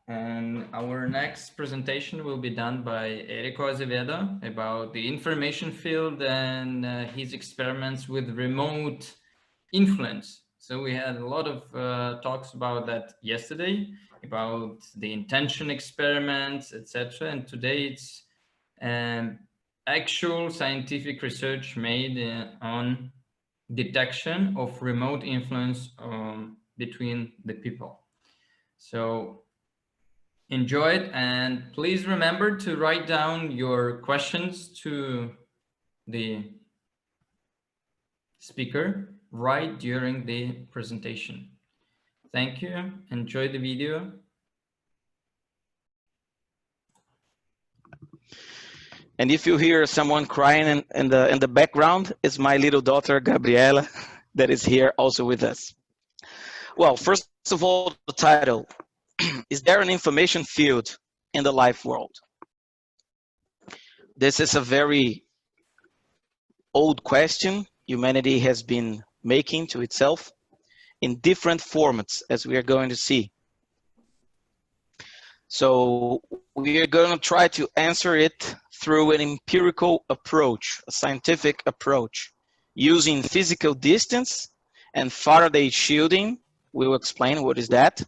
And our next presentation will be done by Erico Azevedo about the information field and his experiments with remote influence. So we had a lot of talks about that yesterday, about the intention experiments, etc. And today it's actual scientific research made on detection of remote influence between the people. So enjoy it, and please remember to write down your questions to the speaker right during the presentation. Thank you. Enjoy the video. And if you hear someone crying in the background, it's my little daughter, Gabriela, that is here also with us. Well, first of all, the title. Is there an information field in the life world? This is a very old question humanity has been making to itself in different formats, as we are going to see. So we are going to try to answer it through an empirical approach, a scientific approach, using physical distance and Faraday shielding. We will explain what is that,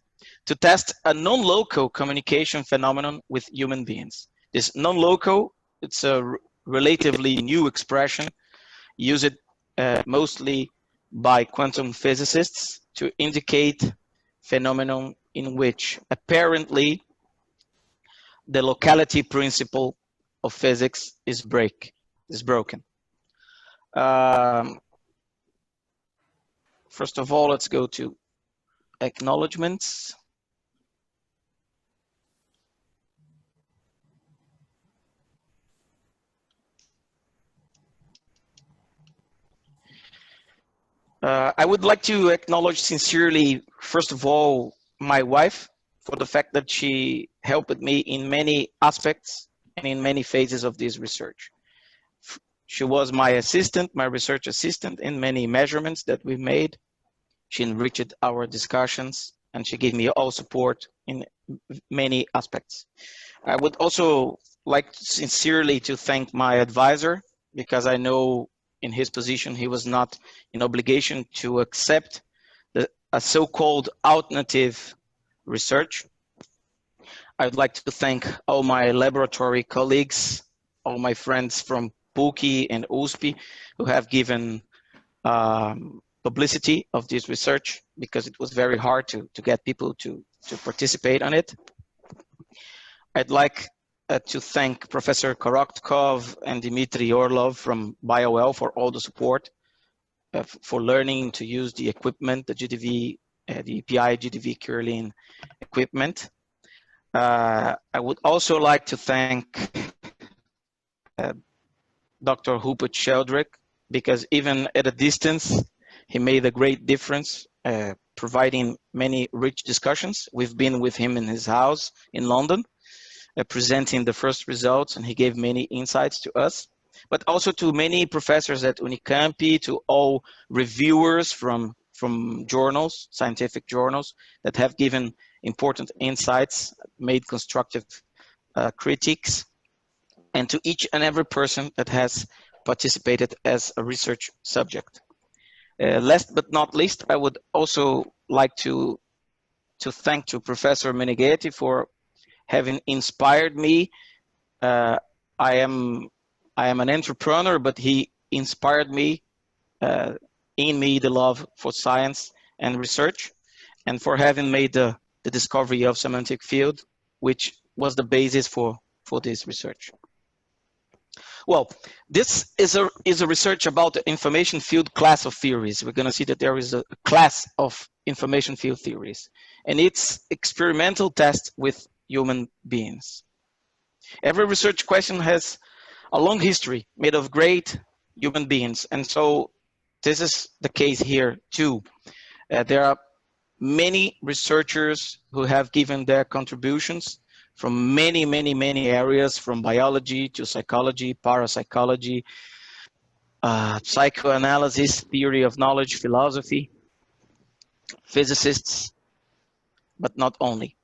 to test a non-local communication phenomenon with human beings. This non-local, it's a relatively new expression, used mostly by quantum physicists to indicate phenomenon in which apparently the locality principle of physics is broken. First of all, let's go to acknowledgements. I would like to acknowledge sincerely, first of all, my wife for the fact that she helped me in many aspects and in many phases of this research. She was my assistant, my research assistant in many measurements that we made. She enriched our discussions and she gave me all support in many aspects. I would also like sincerely to thank my advisor, because I know in his position, he was not in obligation to accept a so-called alternative research. I would like to thank all my laboratory colleagues, all my friends from PUC and USP who have given publicity of this research, because it was very hard to get people to participate on it. I'd like to thank Professor Korotkov and Dmitry Orlov from BioWell for all the support, for learning to use the equipment, the GDV, the API GDV Curlin equipment. I would also like to thank Dr. Rupert Sheldrake, because even at a distance, he made a great difference, providing many rich discussions. We've been with him in his house in London, presenting the first results, and he gave many insights to us, but also to many professors at Unicamp, to all reviewers from journals, scientific journals, that have given important insights, made constructive critiques, and to each and every person that has participated as a research subject. Last but not least, I would also like to thank to Professor Meneghetti for having inspired me. I am an entrepreneur, but he inspired me, in me, the love for science and research, and for having made the discovery of semantic field, which was the basis for this research. Well, this is a research about the information field class of theories. We're going to see that there is a class of information field theories, and it's experimental tests with human beings. Every research question has a long history made of great human beings, and so this is the case here too. There are many researchers who have given their contributions from many areas, from biology to psychology, parapsychology, psychoanalysis, theory of knowledge, philosophy, physicists, but not only.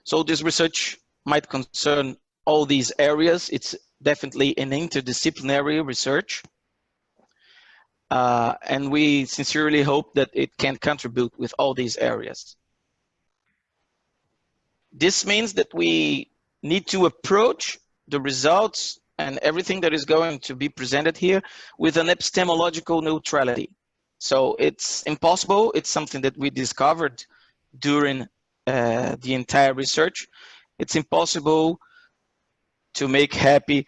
So this research might concern all these areas. It's definitely an interdisciplinary research. And we sincerely hope that it can contribute with all these areas. This means that we need to approach the results and everything that is going to be presented here with an epistemological neutrality. So it's impossible. It's something that we discovered during the entire research. It's impossible to make happy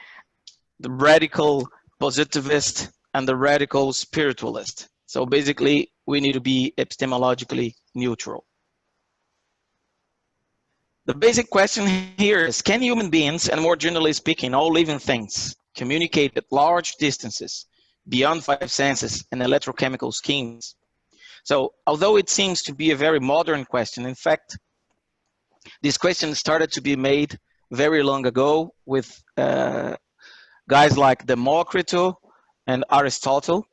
the radical positivist and the radical spiritualist. So basically, we need to be epistemologically neutral. The basic question here is, can human beings, and more generally speaking, all living things, communicate at large distances beyond five senses and electrochemical schemes? So although it seems to be a very modern question, in fact, this question started to be made very long ago with guys like Democritus and Aristotle.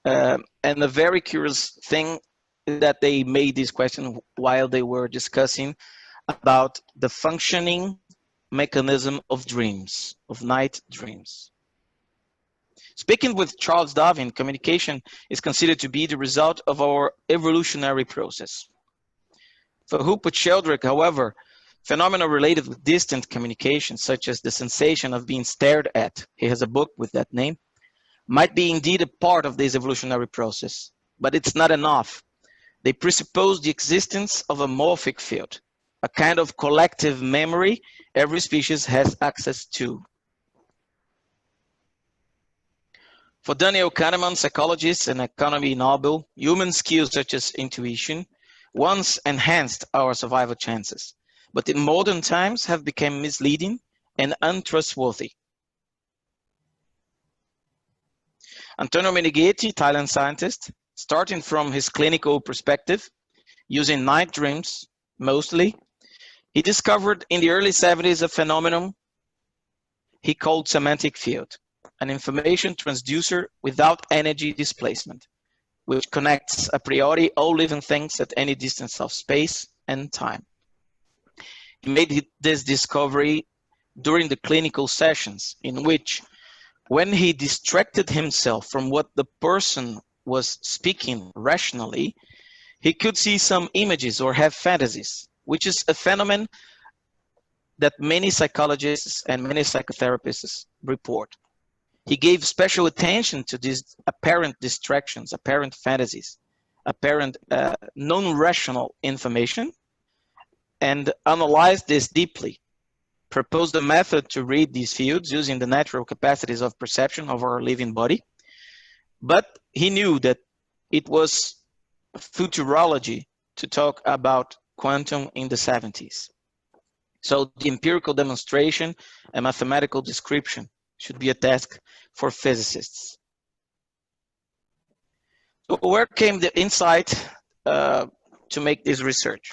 And a very curious thing is that they made this question while they were discussing about the functioning mechanism of dreams, of night dreams. Speaking with Charles Darwin, communication is considered to be the result of our evolutionary process. For Rupert Sheldrake, however, phenomena related with distant communication, such as the sensation of being stared at, he has a book with that name, might be indeed a part of this evolutionary process, but it's not enough. They presuppose the existence of a morphic field, a kind of collective memory every species has access to. For Daniel Kahneman, psychologist and economy Nobel, human skills such as intuition once enhanced our survival chances, but in modern times have become misleading and untrustworthy. Antonio Meneghetti, Thailand scientist, starting from his clinical perspective, using night dreams mostly, he discovered in the early 70s a phenomenon he called semantic field, an information transducer without energy displacement, which connects a priori all living things at any distance of space and time. He made this discovery during the clinical sessions in which, when he distracted himself from what the person was speaking rationally, he could see some images or have fantasies, which is a phenomenon that many psychologists and many psychotherapists report. He gave special attention to these apparent distractions, apparent fantasies, apparent non-rational information, and analyzed this deeply, proposed a method to read these fields using the natural capacities of perception of our living body. But he knew that it was futurology to talk about quantum in the 70s. So the empirical demonstration and mathematical description should be a task for physicists. So where came the insight to make this research?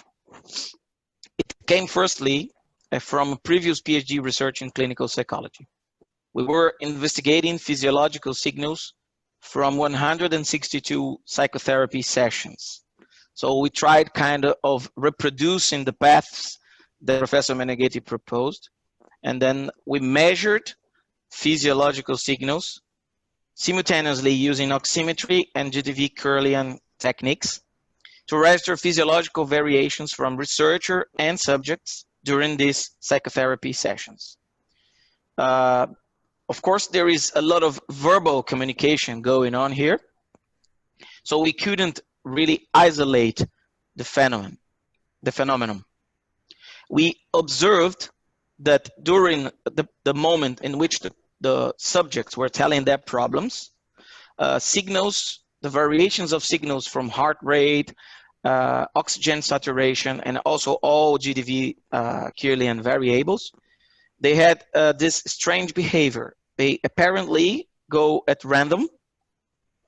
It came firstly from previous PhD research in clinical psychology. We were investigating physiological signals from 162 psychotherapy sessions. So we tried kind of reproducing the paths that Professor Meneghetti proposed, and then we measured physiological signals simultaneously using oximetry and GDV-Curlian techniques to register physiological variations from researcher and subjects during these psychotherapy sessions. Of course, there is a lot of verbal communication going on here, so we couldn't really isolate the phenomenon. We observed that during the moment in which the subjects were telling their problems, signals, the variations of signals from heart rate, oxygen saturation, and also all GDV-Curlian variables, they had this strange behavior. They apparently go at random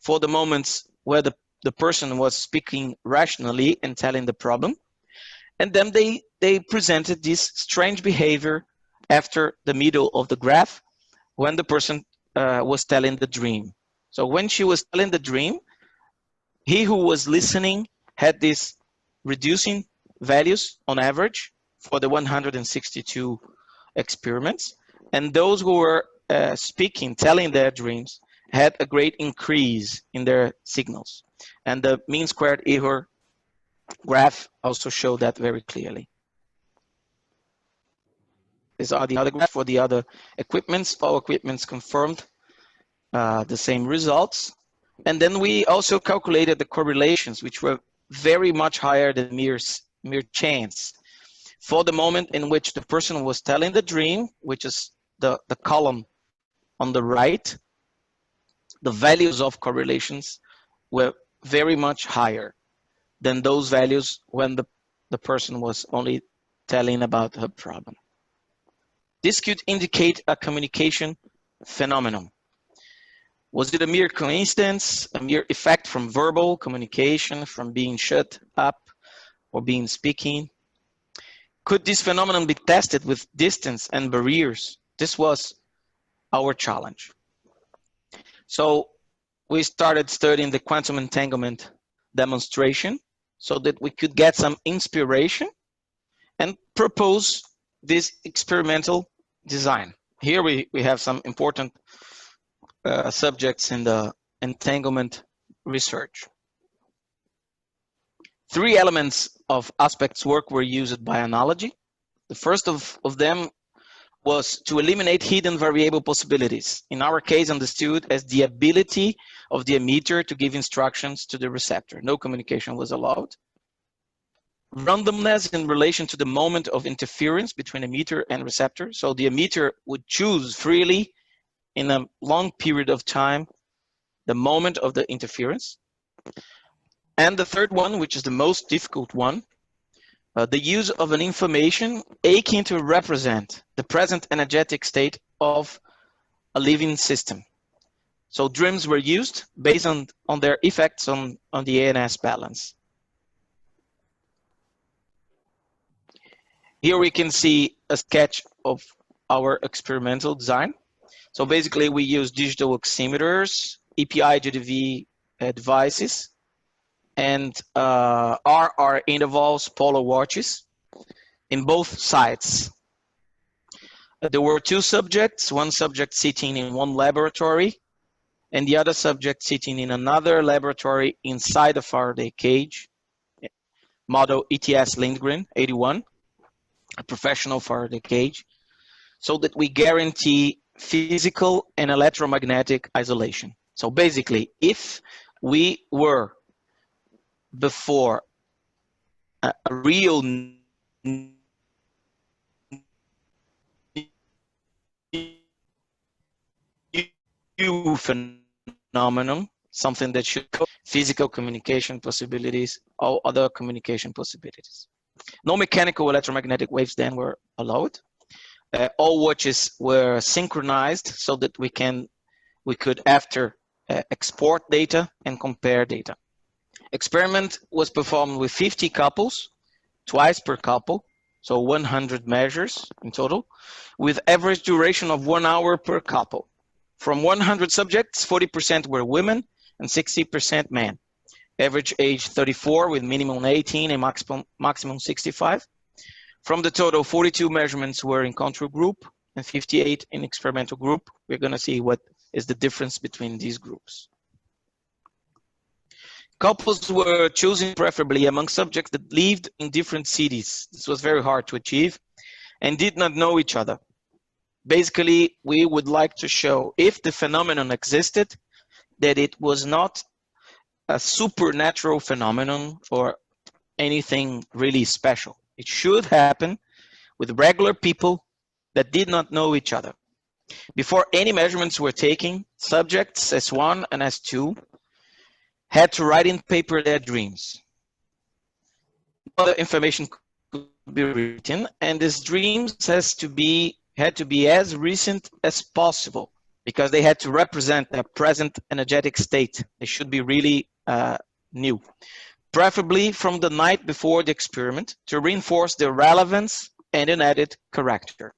for the moments where the person was speaking rationally and telling the problem. And then they presented this strange behavior after the middle of the graph when the person was telling the dream. So when she was telling the dream, he who was listening had these reducing values on average, for the 162 experiments. And those who were speaking, telling their dreams, had a great increase in their signals. And the mean squared error graph also showed that very clearly. These are the other graphs for the other equipments. All equipments confirmed the same results. And then we also calculated the correlations, which were very much higher than mere chance. For the moment in which the person was telling the dream, which is the column on the right, the values of correlations were very much higher than those values when the person was only telling about her problem. This could indicate a communication phenomenon. Was it a mere coincidence, a mere effect from verbal communication, from being shut up or being speaking? Could this phenomenon be tested with distance and barriers? This was our challenge. So we started studying the quantum entanglement demonstration so that we could get some inspiration and propose this experimental design. Here we have some important subjects in the entanglement research. 3 elements of aspects work were used by analogy. The first of them was to eliminate hidden variable possibilities. In our case, understood as the ability of the emitter to give instructions to the receptor. No communication was allowed. Randomness in relation to the moment of interference between emitter and receptor. So the emitter would choose freely in a long period of time the moment of the interference. And the third one, which is the most difficult one, the use of an information akin to represent the present energetic state of a living system. So dreams were used based on their effects on the ANS balance. Here we can see a sketch of our experimental design. So basically we use digital oximeters, EPI GDV devices, and RR intervals, polar watches in both sites. There were 2 subjects, one subject sitting in one laboratory and the other subject sitting in another laboratory inside a Faraday cage, model ETS Lindgren 81, a professional Faraday cage, so that we guarantee physical and electromagnetic isolation. So basically, if we were before a real new phenomenon, something that should physical communication possibilities, all other communication possibilities. No mechanical electromagnetic waves then were allowed. All watches were synchronized so that we could after export data and compare data. Experiment was performed with 50 couples, twice per couple, so 100 measures in total, with average duration of 1 hour per couple. From 100 subjects, 40% were women and 60% men. Average age 34 with minimum 18 and maximum 65. From the total, 42 measurements were in control group and 58 in experimental group. We're going to see what is the difference between these groups. Couples were chosen preferably among subjects that lived in different cities. This was very hard to achieve and did not know each other. Basically, we would like to show if the phenomenon existed, that it was not a supernatural phenomenon or anything really special. It should happen with regular people that did not know each other. Before any measurements were taken, subjects S1 and S2 had to write in paper their dreams. Other information could be written, and these dreams had to be as recent as possible because they had to represent their present energetic state. They should be really new, preferably from the night before the experiment to reinforce their relevance and an added character.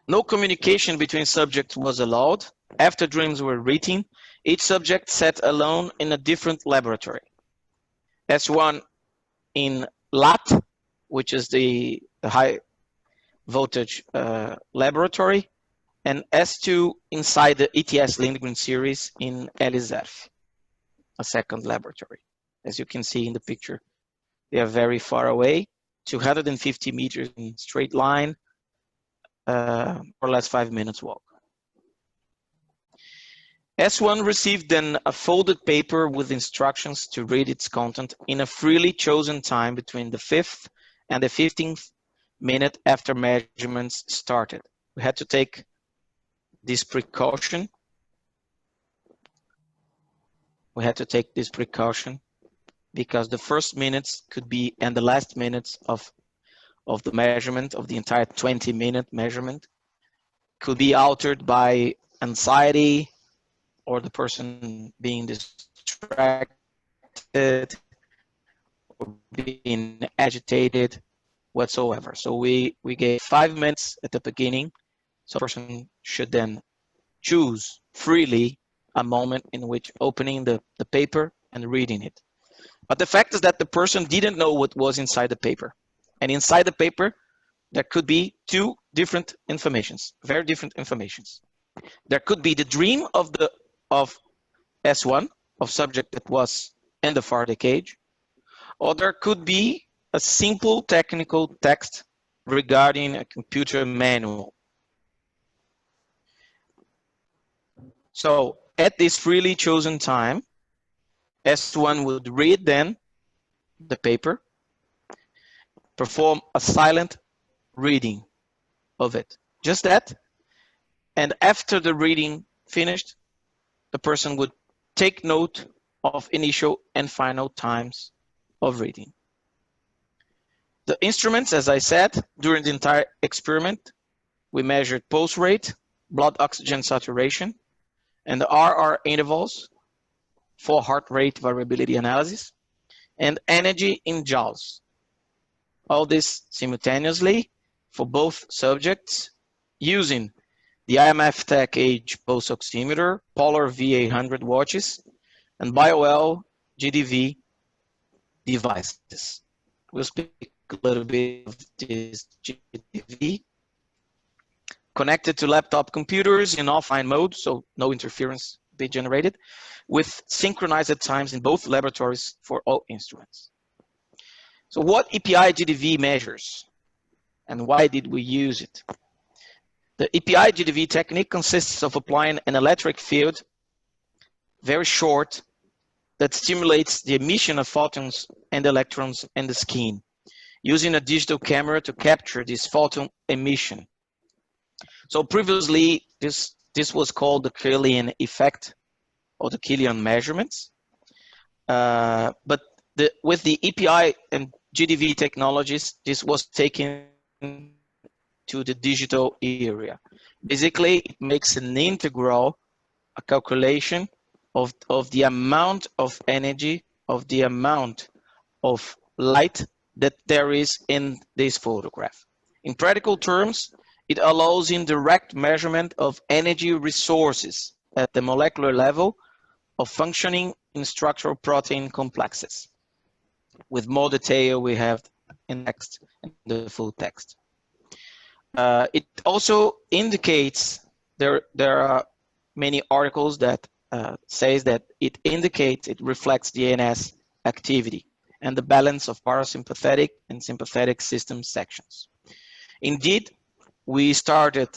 No communication between subjects was allowed. After dreams were written, each subject sat alone in a different laboratory. S1 in LAT, which is the high voltage laboratory, and S2 inside the ETS Lindgren series in Elisef, a second laboratory. As you can see in the picture, they are very far away, 250 meters in straight line, more or less 5 minutes walk. S1 received then a folded paper with instructions to read its content in a freely chosen time between the 5th and the 15th minute after measurements started. We had to take this precaution. We had to take this precaution because the first minutes could be, and the last minutes of the measurement, of the entire 20-minute measurement, could be altered by anxiety or the person being distracted or being agitated whatsoever. So we gave 5 minutes at the beginning, so a person should then choose freely a moment in which opening the paper and reading it. But the fact is that the person didn't know what was inside the paper. And inside the paper, there could be two different informations, very different informations. There could be the dream of S1, of subject that was in the Faraday cage, or there could be a simple technical text regarding a computer manual. So at this freely chosen time, S1 would read then the paper, perform a silent reading of it, just that. And after the reading finished, the person would take note of initial and final times of reading. The instruments, as I said, during the entire experiment, we measured pulse rate, blood oxygen saturation, and the RR intervals for heart rate variability analysis, and energy in joules. All this simultaneously for both subjects using the IMF Tech Age pulse oximeter, Polar V800 watches, and BioL GDV devices. We'll speak a little bit of this GDV. Connected to laptop computers in offline mode, so no interference be generated, with synchronized times in both laboratories for all instruments. So what EPI GDV measures, and why did we use it? The EPI GDV technique consists of applying an electric field, very short, that stimulates the emission of photons and electrons in the skin, using a digital camera to capture this photon emission. So previously, this was called the Killian effect, or the Killian measurements. But with the EPI and GDV technologies, this was taken to the digital area. Basically, it makes an integral, a calculation of the amount of energy, of the amount of light that there is in this photograph. In practical terms, it allows indirect measurement of energy resources at the molecular level of functioning in structural protein complexes. With more detail, we have in text, in the full text. It also indicates, there are many articles that says that it indicates, it reflects the ANS activity and the balance of parasympathetic and sympathetic system sections. Indeed, we started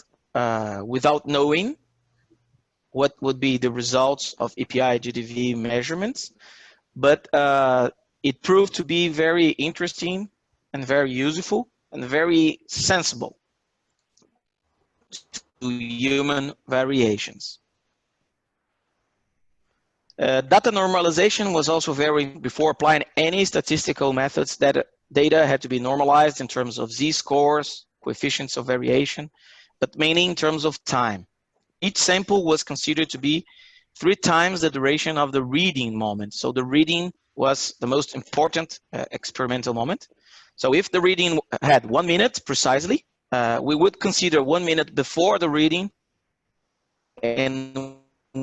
without knowing what would be the results of EPI GDV measurements, but it proved to be very interesting and very useful and very sensible to human variations. Data normalization was also very, before applying any statistical methods, that data had to be normalized in terms of z-scores, coefficients of variation, but mainly in terms of time. Each sample was considered to be 3 times the duration of the reading moment. So the reading was the most important experimental moment. So if the reading had 1 minute precisely, we would consider 1 minute before the reading, and we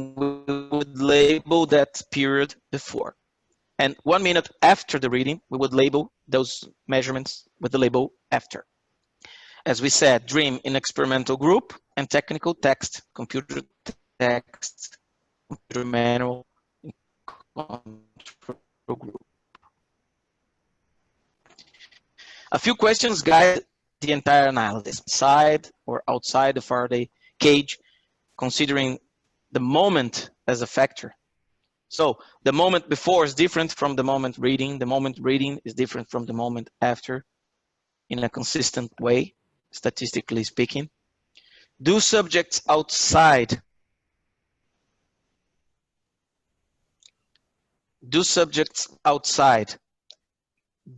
would label that period before. And 1 minute after the reading, we would label those measurements with the label after. As we said, dream in experimental group and technical text, computer text, computer manual, control group. A few questions guide the entire analysis, inside or outside the Faraday cage, considering the moment as a factor. So the moment before is different from the moment reading. The moment reading is different from the moment after in a consistent way, statistically speaking. Do subjects outside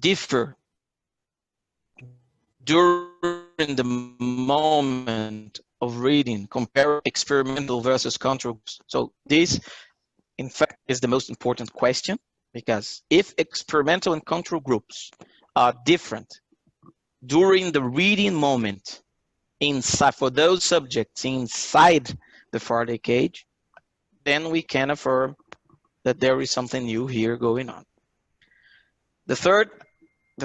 differ during the moment of reading, compare experimental versus control groups? So this, in fact, is the most important question, because if experimental and control groups are different during the reading moment inside, for those subjects inside the Faraday cage, then we can affirm that there is something new here going on. The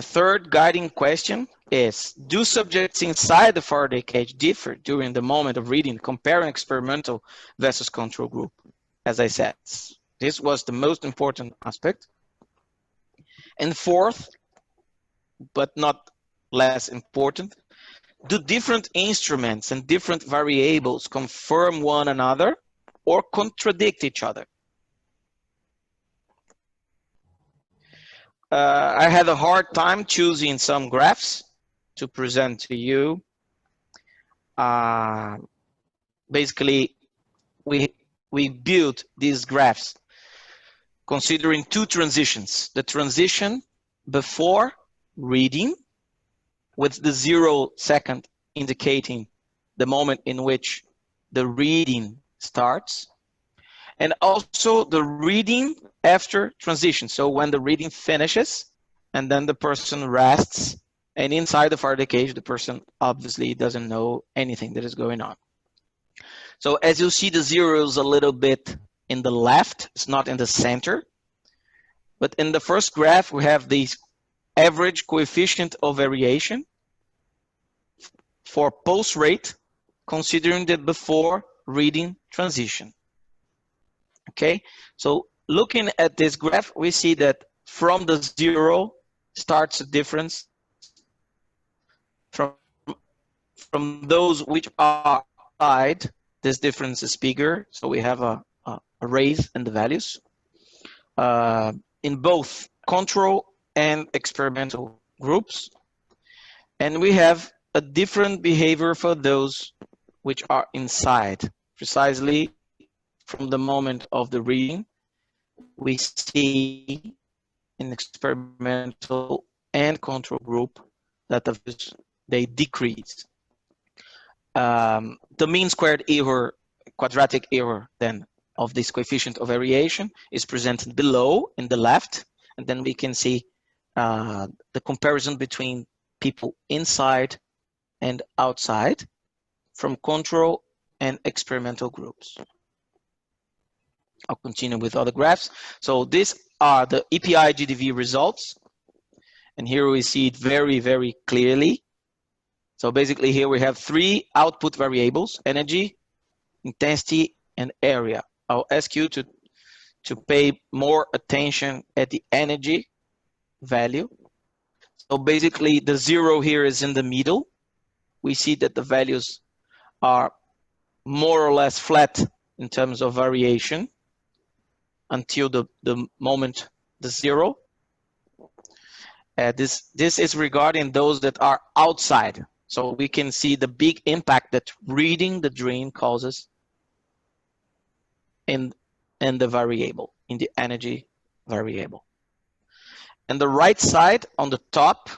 third guiding question is, do subjects inside the Faraday cage differ during the moment of reading, comparing experimental versus control group? As I said, this was the most important aspect. And fourth, but not less important, do different instruments and different variables confirm one another or contradict each other? I had a hard time choosing some graphs to present to you. Basically, we built these graphs considering two transitions. The transition before reading, with the 0 second indicating the moment in which the reading starts, and also the reading after transition. So when the reading finishes and then the person rests, and inside the Faraday cage, the person obviously doesn't know anything that is going on. So as you see, the 0 is a little bit in the left, it's not in the center. But in the first graph, we have the average coefficient of variation for pulse rate, considering the before reading transition. Okay, so looking at this graph, we see that from the 0 starts a difference. From those which are outside, this difference is bigger. So we have a raise in the values in both control and experimental groups. And we have a different behavior for those which are inside. Precisely from the moment of the reading, we see in experimental and control group that they decrease. The mean squared error, quadratic error then of this coefficient of variation is presented below in the left, and then we can see the comparison between people inside and outside from control and experimental groups. I'll continue with other graphs. So these are the EPI GDV results. And here we see it very, very clearly. So basically here we have 3 output variables: energy, intensity, and area. I'll ask you to pay more attention at the energy value. So basically the 0 here is in the middle. We see that the values are more or less flat in terms of variation until the moment, the 0. This is regarding those that are outside. So we can see the big impact that reading the dream causes in the variable, in the energy variable. And the right side on the top,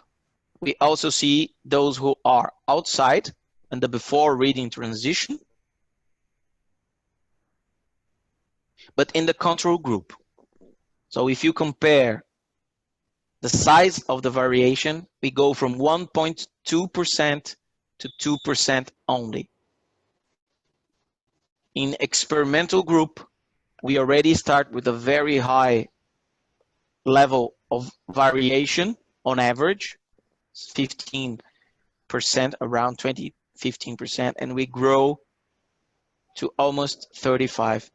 we also see those who are outside and the before reading transition, but in the control group. So if you compare the size of the variation, we go from 1.2% to 2% only. In experimental group, we already start with a very high level of variation on average, 15%, around 15%, and we grow to almost 35%.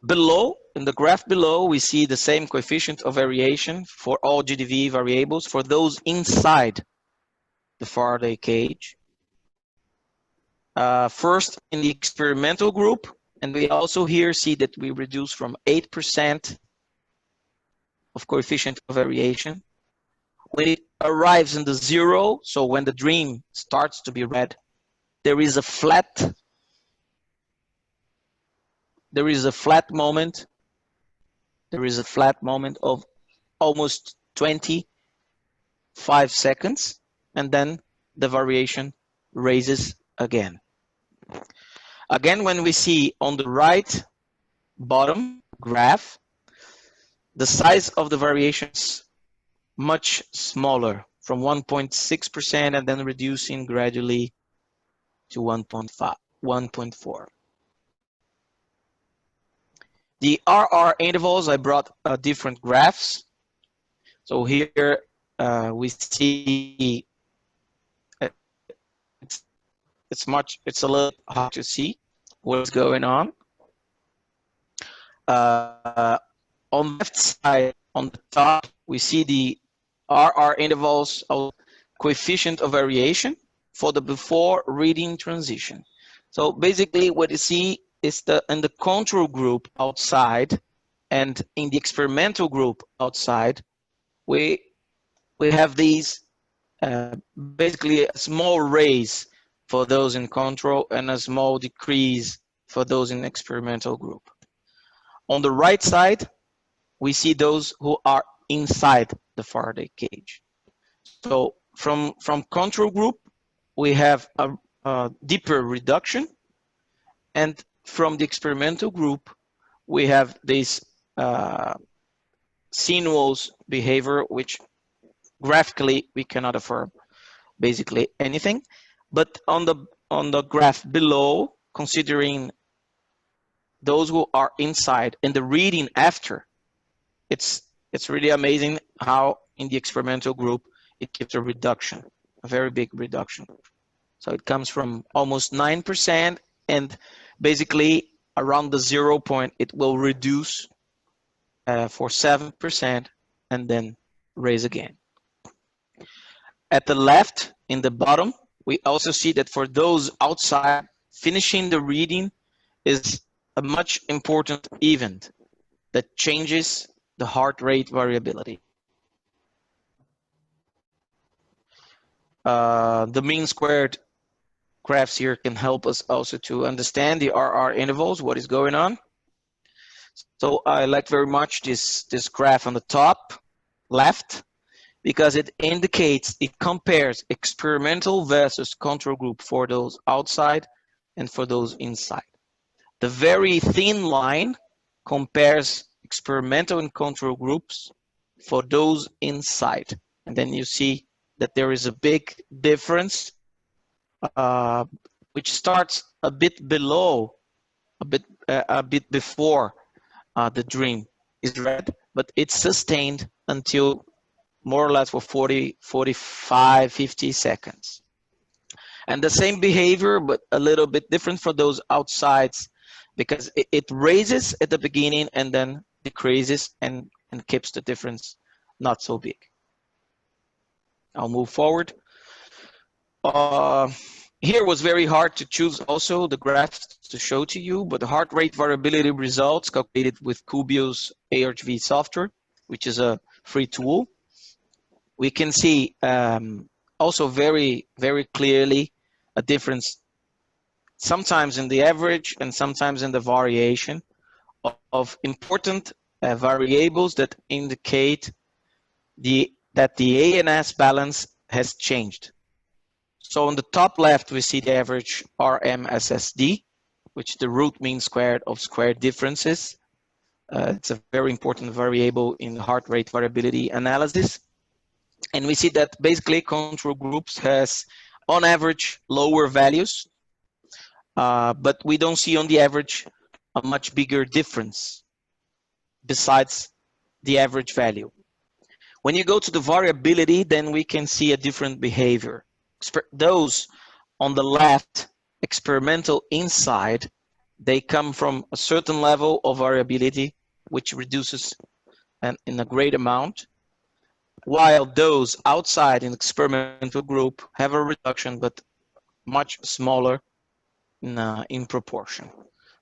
Below, in the graph below, we see the same coefficient of variation for all GDV variables for those inside the Faraday cage. First in the experimental group, and we also here see that we reduce from 8% of coefficient of variation. When it arrives in the 0, so when the dream starts to be read, there is a flat moment. There is a flat moment of almost 25 seconds, and then the variation raises again. Again, when we see on the right bottom graph, the size of the variations much smaller, from 1.6% and then reducing gradually to 1.4. The RR intervals, I brought different graphs. So here we see it's a little hard to see what's going on. On the left side, on the top, we see the RR intervals of coefficient of variation for the before reading transition. So basically what you see is in the control group outside and in the experimental group outside, we have these basically a small raise for those in control and a small decrease for those in experimental group. On the right side, we see those who are inside the Faraday cage. So from control group, we have a deeper reduction, and from the experimental group, we have this sinuous behavior, which graphically we cannot affirm basically anything. But on the graph below, considering those who are inside and the reading after, it's really amazing how in the experimental group it gives a reduction, a very big reduction. So it comes from almost 9%, and basically around the 0 point it will reduce for 7% and then raise again. At the left in the bottom, we also see that for those outside, finishing the reading is a much important event that changes the heart rate variability. The mean squared graphs here can help us also to understand the RR intervals, what is going on. So I like very much this graph on the top left, because it indicates, it compares experimental versus control group for those outside and for those inside. The very thin line compares experimental and control groups for those inside. And then you see that there is a big difference, which starts a bit below, a bit before the dream is read, but it's sustained until more or less for 40, 45, 50 seconds. And the same behavior, but a little bit different for those outsides, because it raises at the beginning and then decreases and keeps the difference not so big. I'll move forward. Here was very hard to choose also the graphs to show to you, but the heart rate variability results calculated with Kubio's ARGV software, which is a free tool. We can see also very, very clearly a difference sometimes in the average and sometimes in the variation of important variables that indicate that the ANS balance has changed. So on the top left, we see the average RMSSD, which is the root mean squared of squared differences. It's a very important variable in heart rate variability analysis. And we see that basically control groups has on average lower values, but we don't see on the average a much bigger difference besides the average value. When you go to the variability, then we can see a different behavior. Those on the left, experimental inside, they come from a certain level of variability, which reduces in a great amount, while those outside in experimental group have a reduction, but much smaller in proportion.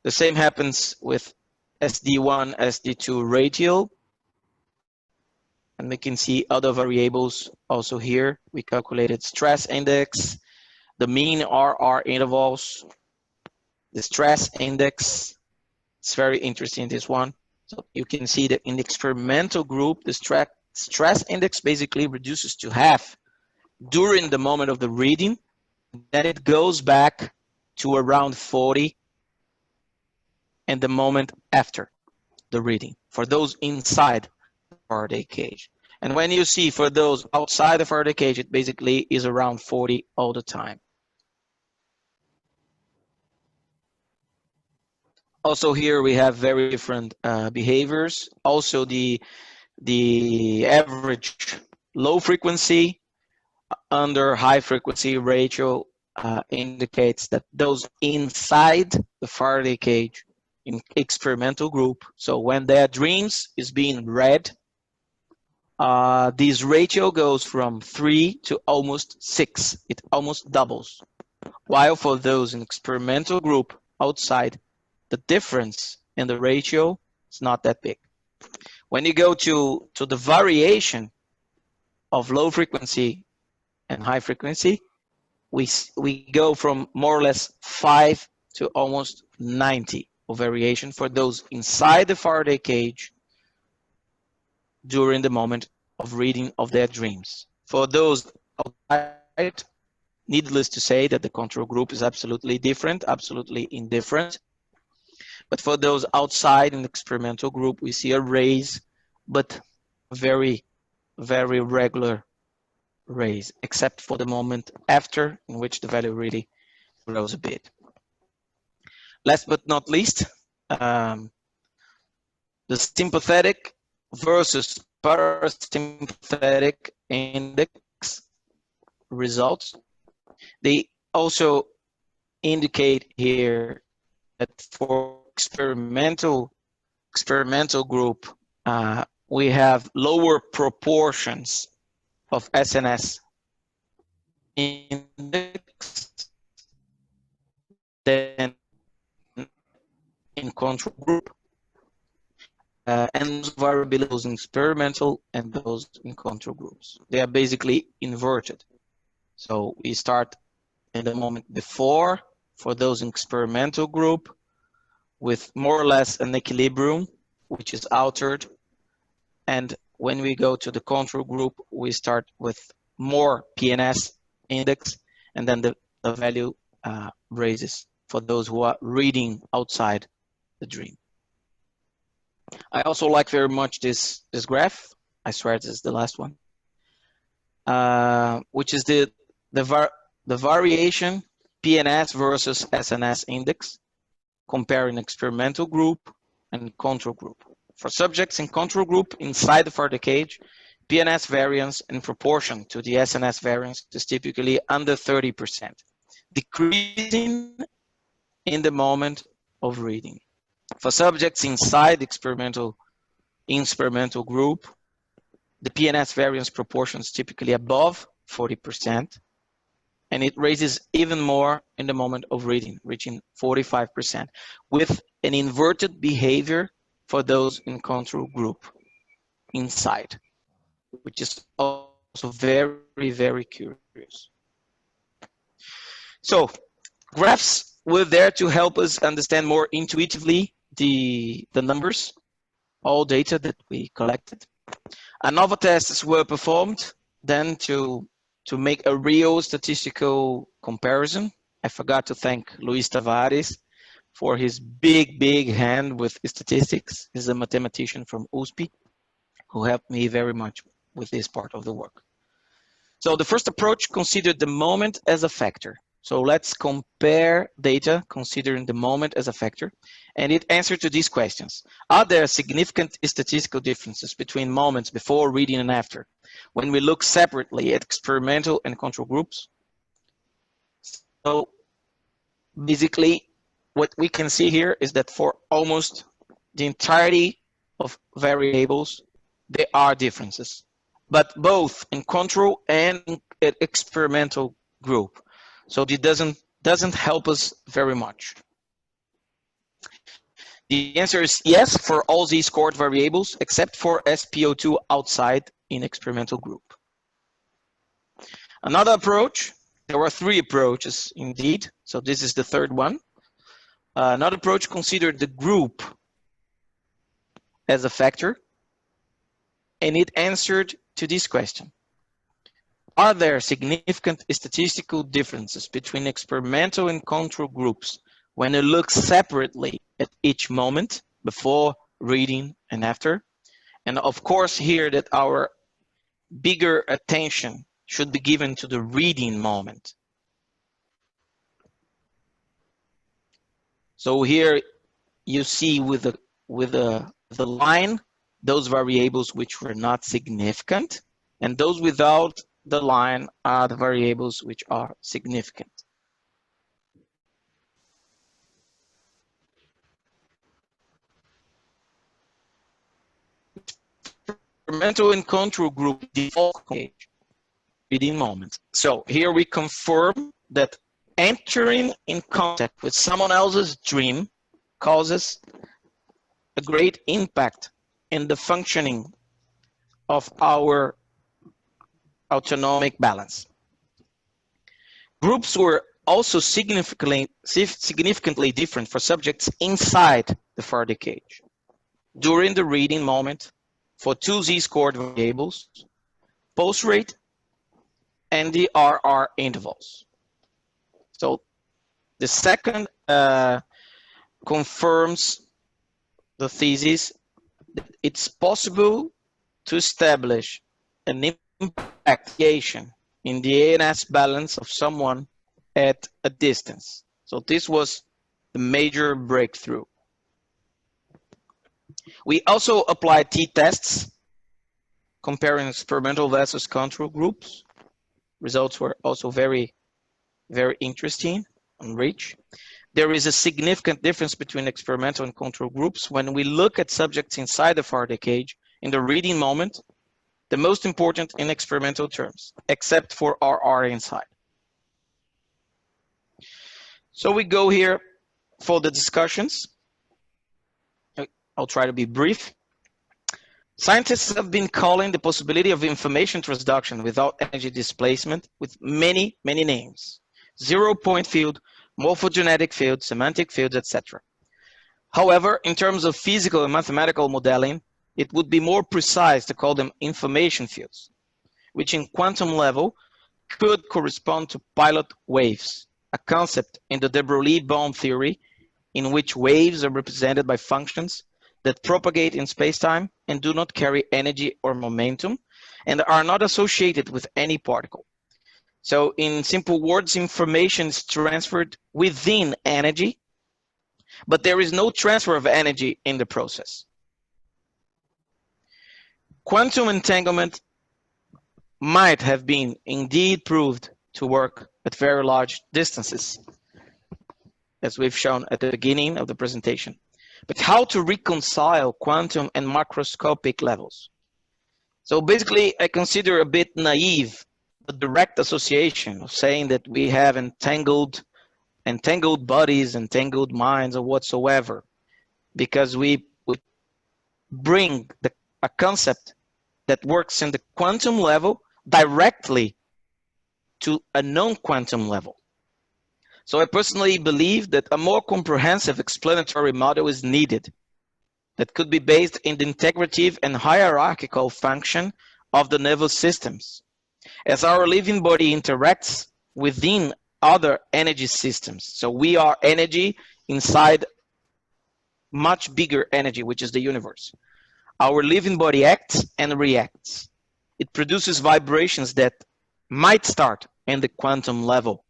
The same happens with SD1, SD2 ratio, and we can see other variables also here. We calculated stress index, the mean RR intervals, the stress index. It's very interesting, this one. So you can see that in the experimental group, the stress index basically reduces to half during the moment of the reading. Then it goes back to around 40 and the moment after the reading for those inside the Faraday cage. And when you see for those outside the Faraday cage, it basically is around 40 all the time. Also here we have very different behaviors. Also the average low frequency under high frequency ratio indicates that those inside the Faraday cage in experimental group, so when their dreams is being read, this ratio goes from 3 to almost 6. It almost doubles. While for those in experimental group outside, the difference in the ratio is not that big. When you go to the variation of low frequency and high frequency, we go from more or less 5 to almost 90 of variation for those inside the Faraday cage during the moment of reading of their dreams. For those outside, needless to say that the control group is absolutely different, absolutely indifferent. But for those outside in the experimental group, we see a raise, but very, very regular raise, except for the moment after, in which the value really grows a bit. Last but not least, the sympathetic versus parasympathetic index results. They also indicate here that for experimental group, we have lower proportions of SNS index than in control group, and those variabilities in experimental and those in control groups. They are basically inverted. So we start in the moment before for those in experimental group with more or less an equilibrium, which is altered. And when we go to the control group, we start with more PNS index, and then the value raises for those who are reading outside the dream. I also like very much this graph. I swear this is the last one, which is the variation PNS versus SNS index, comparing experimental group and control group. For subjects in control group inside the Faraday cage, PNS variance in proportion to the SNS variance is typically under 30%, decreasing in the moment of reading. For subjects inside the experimental group, the PNS variance proportion is typically above 40%, and it raises even more in the moment of reading, reaching 45%, with an inverted behavior for those in control group inside, which is also very, very curious. So graphs were there to help us understand more intuitively the numbers, all data that we collected. ANOVA tests were performed then to make a real statistical comparison. I forgot to thank Luis Tavares for his big hand with statistics. He's a mathematician from USP who helped me very much with this part of the work. So the first approach considered the moment as a factor. So let's compare data considering the moment as a factor. And it answers to these questions. Are there significant statistical differences between moments before, reading, and after when we look separately at experimental and control groups? So basically, what we can see here is that for almost the entirety of variables, there are differences, but both in control and in experimental group. So it doesn't help us very much. The answer is yes for all these scored variables, except for SpO2 outside in experimental group. Another approach, there were three approaches indeed, so this is the third one. Another approach considered the group as a factor, and it answered to this question. Are there significant statistical differences between experimental and control groups when you look separately at each moment, before, reading, and after? And of course here that our bigger attention should be given to the reading moment. So here you see with the line, those variables which were not significant, and those without the line are the variables which are significant. Experimental and control group default reading moment. So here we confirm that entering in contact with someone else's dream causes a great impact in the functioning of our autonomic balance. Groups were also significantly different for subjects inside the Faraday cage. During the reading moment, for two z-scored variables, pulse rate, and the RR intervals. So the second confirms the thesis that it's possible to establish an impact in the ANS balance of someone at a distance. So this was the major breakthrough. We also applied t-tests comparing experimental versus control groups. Results were also very, very interesting and rich. There is a significant difference between experimental and control groups when we look at subjects inside the Faraday cage in the reading moment, the most important in experimental terms, except for RR inside. So we go here for the discussions. I'll try to be brief. Scientists have been calling the possibility of information transduction without energy displacement with many, many names. Zero-point field, morphogenetic field, semantic fields, etc. However, in terms of physical and mathematical modeling, it would be more precise to call them information fields, which in quantum level could correspond to pilot waves, a concept in the de Broglie bomb theory in which waves are represented by functions that propagate in space-time and do not carry energy or momentum and are not associated with any particle. So in simple words, information is transferred within energy, but there is no transfer of energy in the process. Quantum entanglement might have been indeed proved to work at very large distances, as we've shown at the beginning of the presentation. But how to reconcile quantum and macroscopic levels? So basically, I consider a bit naive the direct association of saying that we have entangled bodies, entangled minds, or whatsoever, because we bring a concept that works in the quantum level directly to a non-quantum level. So I personally believe that a more comprehensive explanatory model is needed that could be based in the integrative and hierarchical function of the nervous systems, as our living body interacts within other energy systems. So we are energy inside much bigger energy, which is the universe. Our living body acts and reacts. It produces vibrations that might start in the quantum level.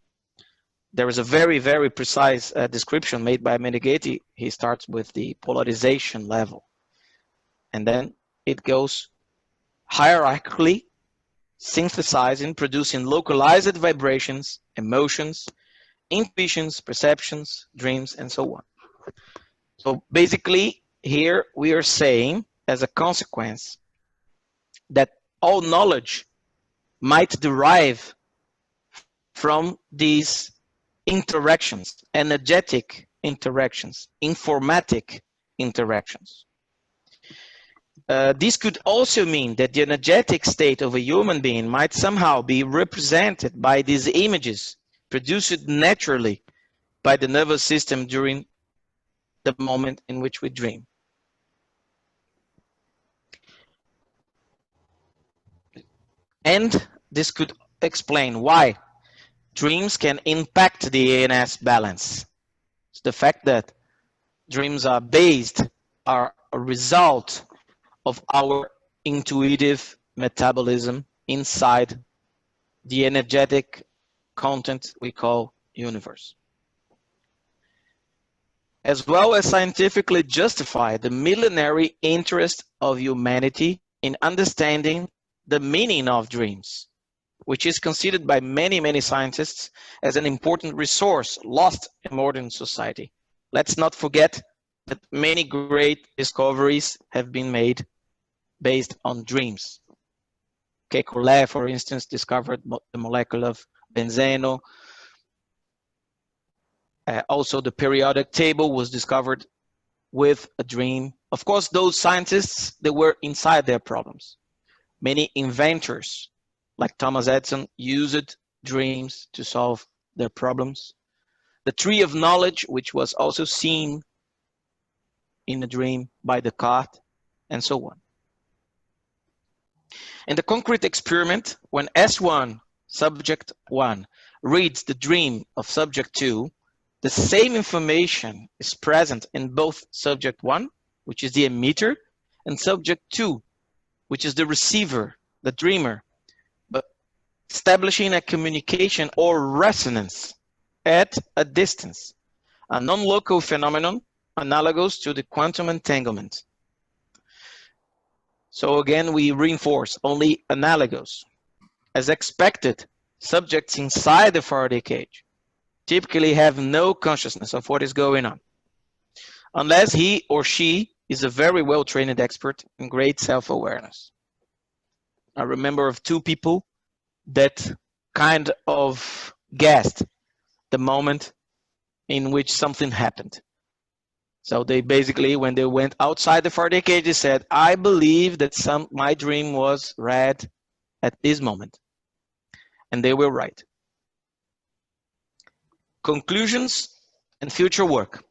there is a very, very precise description made by Meneghetti. He starts with the polarization level, and then it goes hierarchically, synthesizing, producing localized vibrations, emotions, intuitions, perceptions, dreams, and so on. So basically, here we are saying, as a consequence, that all knowledge might derive from these interactions, energetic interactions, informatic interactions. This could also mean that the energetic state of a human being might somehow be represented by these images produced naturally by the nervous system during the moment in which we dream. And this could explain why dreams can impact the ANS balance. It's the fact that dreams are a result of our intuitive metabolism inside the energetic content we call universe. As well as scientifically justify the millenary interest of humanity in understanding the meaning of dreams, which is considered by many, many scientists as an important resource lost in modern society. Let's not forget that many great discoveries have been made based on dreams. Kekulé, for instance, discovered the molecule of benzeno. Also, the periodic table was discovered with a dream. Of course, those scientists, they were inside their problems. Many inventors, like Thomas Edison, used dreams to solve their problems. The tree of knowledge, which was also seen in a dream by Descartes, and so on. In the concrete experiment, when S1, subject 1, reads the dream of subject 2, the same information is present in both subject 1, which is the emitter, and subject 2, which is the receiver, the dreamer, but establishing a communication or resonance at a distance, a non-local phenomenon analogous to the quantum entanglement. So again, we reinforce only analogous. As expected, subjects inside the Faraday cage typically have no consciousness of what is going on, unless he or she is a very well-trained expert in great self-awareness. I remember of two people that kind of guessed the moment in which something happened. So they basically, when they went outside the Faraday cage, they said, I believe that my dream was read at this moment. And they were right. Conclusions and future work.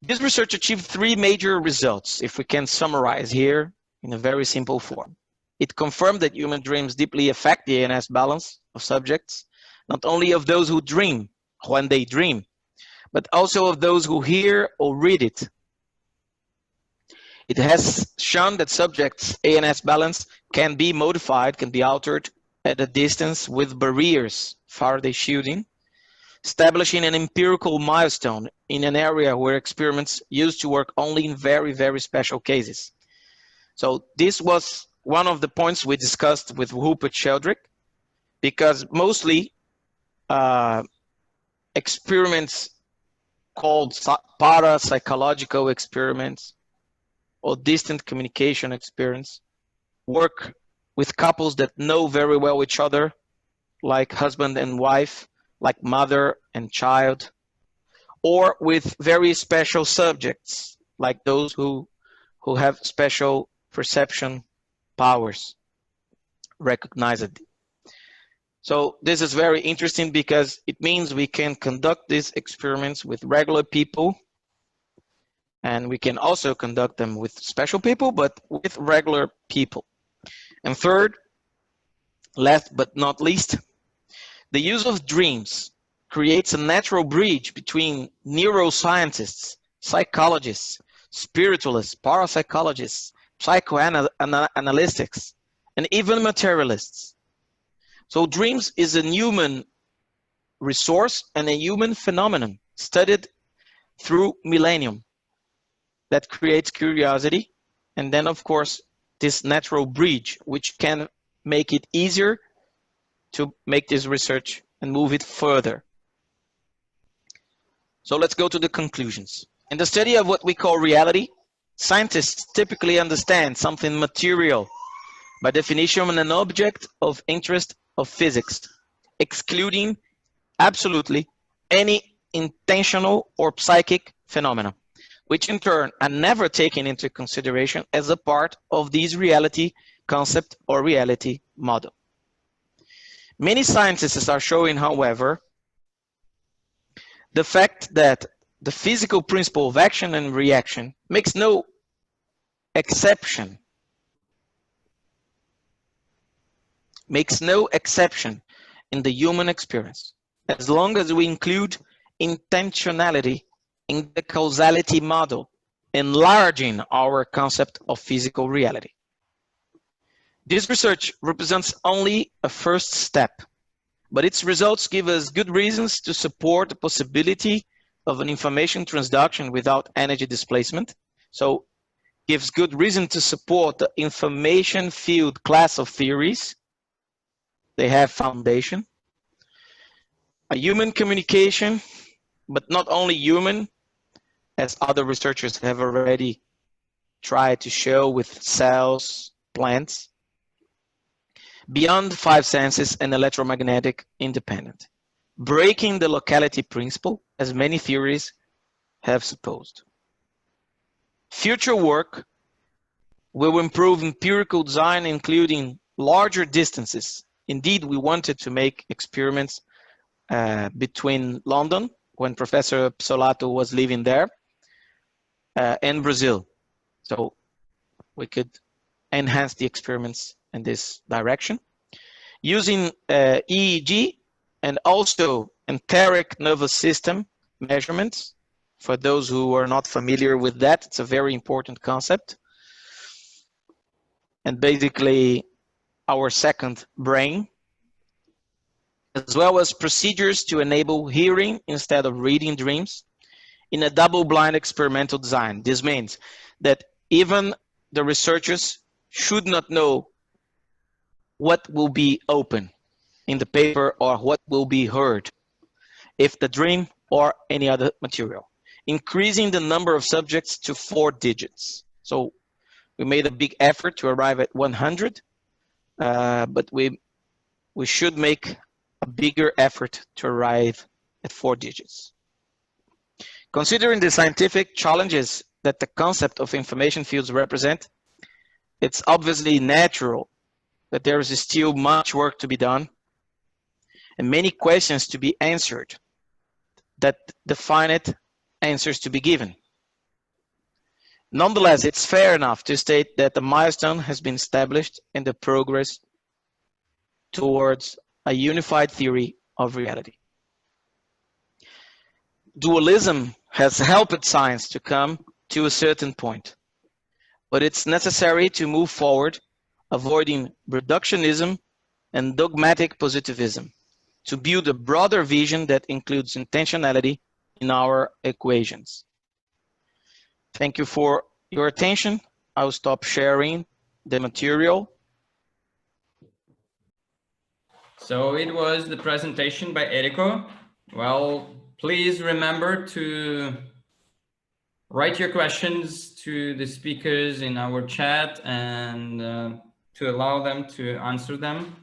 This research achieved three major results, if we can summarize here in a very simple form. It confirmed that human dreams deeply affect the ANS balance of subjects, not only of those who dream when they dream, but also of those who hear or read it. It has shown that subjects' ANS balance can be modified, can be altered at a distance with barriers, Faraday shielding, establishing an empirical milestone in an area where experiments used to work only in very, very special cases. So this was one of the points we discussed with Rupert Sheldrake, because mostly experiments called parapsychological experiments or distant communication experiments work with couples that know very well each other, like husband and wife, like mother and child, or with very special subjects, like those who have special perception powers recognized. So this is very interesting because it means we can conduct these experiments with regular people, and we can also conduct them with special people, but with regular people. And third, last but not least, the use of dreams creates a natural bridge between neuroscientists, psychologists, spiritualists, parapsychologists, psychoanalysts, and even materialists. So dreams is a human resource and a human phenomenon studied through millennium that creates curiosity. And then, of course, this natural bridge, which can make it easier to make this research and move it further. So let's go to the conclusions. In the study of what we call reality, scientists typically understand something material, by definition an object of interest of physics, excluding absolutely any intentional or psychic phenomena, which in turn are never taken into consideration as a part of this reality concept or reality model. Many scientists are showing, however, the fact that the physical principle of action and reaction makes no exception in the human experience, as long as we include intentionality in the causality model, enlarging our concept of physical reality. This research represents only a first step, but its results give us good reasons to support the possibility of an information transduction without energy displacement. So gives good reason to support the information field class of theories. They have foundation. A human communication, but not only human, as other researchers have already tried to show with cells, plants, beyond five senses and electromagnetic independent, breaking the locality principle, as many theories have supposed. Future work will improve empirical design, including larger distances. Indeed, we wanted to make experiments between London, when Professor Psolato was living there, and Brazil. So we could enhance the experiments in this direction. Using EEG and also enteric nervous system measurements. For those who are not familiar with that, it's a very important concept. And basically our second brain, as well as procedures to enable hearing instead of reading dreams in a double-blind experimental design. This means that even the researchers should not know what will be open in the paper or what will be heard, if the dream or any other material, increasing the number of subjects to 4 digits. So we made a big effort to arrive at 100, but we should make a bigger effort to arrive at 4 digits. Considering the scientific challenges that the concept of information fields represent, it's obviously natural that there is still much work to be done and many questions to be answered, that definite answers to be given. Nonetheless, it's fair enough to state that the milestone has been established in the progress towards a unified theory of reality. Dualism has helped science to come to a certain point, but it's necessary to move forward, avoiding reductionism and dogmatic positivism, to build a broader vision that includes intentionality in our equations. Thank you for your attention. I'll stop sharing the material. So it was the presentation by Erico. Well, please remember to write your questions to the speakers in our chat and to allow them to answer them.